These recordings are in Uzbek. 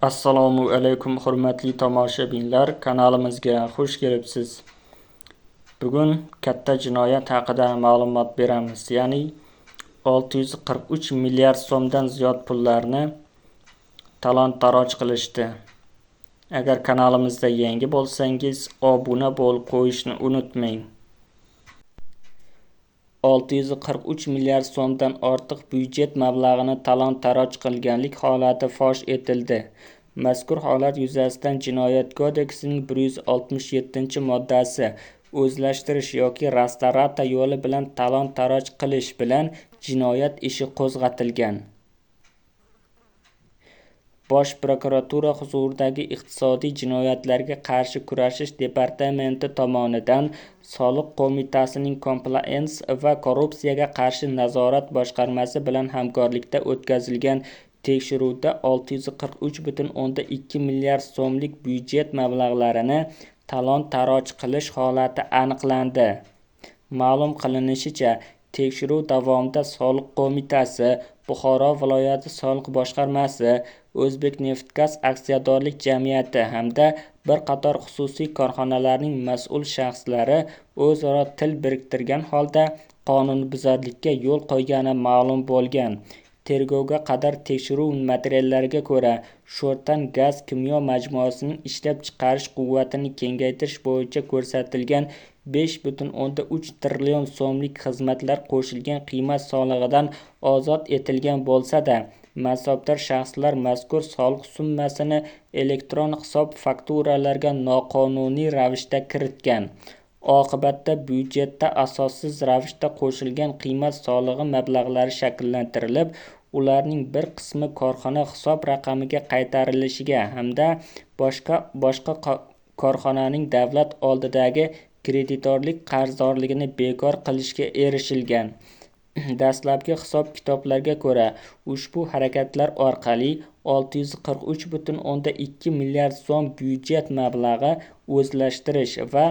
Assalomu alaykum hurmatli tomoshabinlar, kanalimizga xush kelibsiz. Bugun katta jinoyat haqida ma'lumot beramiz. Ya'ni 643 milliard so'mdan ziyod pullarni talon-taroj qilishdi. Agar kanalimizda yangi bo'lsangiz, obuna bo'lib qo'yishni unutmang. 643 milliard so'mdan ortiq byudjet mablag'ini talon-taroj qilganlik holati fosh etildi. Mazkur holat yuzasidan Jinoyat kodeksining 167-moddasi o'zlashtirish yoki restorata yo'li bilan talon-taroj qilish bilan jinoyat ishi qo'zg'atilgan. Bosh prokuratura huzuridagi Iqtisodiy jinoyatlarga qarshi kurashish departamenti tomonidan Soliq qo'mitasining Compliance va korrupsiyaga qarshi nazorat boshqarmasi bilan hamkorlikda o'tkazilgan tekshiruvda 643,2 milliard so'mlik byudjet mablag'larini talon-taroj qilish holati aniqlandi. Ma'lum qilinishicha, tekshiruv davomida Soliq qo'mitasi, Buxoro viloyati soliq boshqarmasi, O'zbekneftgaz aksiyadorlik jamiyati hamda bir qator xususiy korxonalarning mas'ul shaxslari o'zaro til biriktirgan holda qonunbuzarlikka yo'l qo'ygani ma'lum bo'lgan. Tergovga qadar tekshiruv materiallariga ko'ra, sho'rtan gaz kimyo majmuasining ishlab chiqarish quvvatini kengaytirish bo'yicha ko'rsatilgan 5,3 trillion so'mlik xizmatlar qo'shilgan qiymat solig'idan ozod etilgan bo'lsa-da, mansabdor shaxslar mazkur soliq summasini elektron hisob fakturalarga noqonuniy ravishda kiritgan. Oqibatda byudjetda asossiz ravishda qo'shilgan qiymat solig'i mablag'lari shakllantirilib, ularning bir qismi korxona hisob raqamiga qaytarilishiga hamda boshqa korxonaning davlat oldidagi kreditorlik qarzdorligini bekor qilishga erishilgan. Dastlabki hisob-kitoblarga ko'ra, ushbu harakatlar orqali 643,2 milliard so'm byudjet mablag'i o'zlashtirish va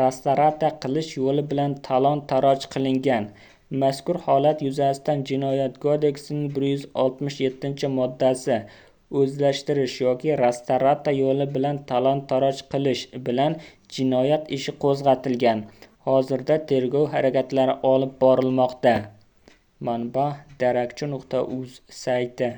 restorata qilish yo'li bilan talon-taroj qilingan. Mazkur holat yuzasidan Jinoyat kodeksining 167-moddasi o'zlashtirish yoki restorata yo'li bilan talon-taroj qilish bilan jinoyat ishi qo'zg'atilgan. Hozirda tergov harakatlari olib borilmoqda. Manba: darakchi.uz sayti.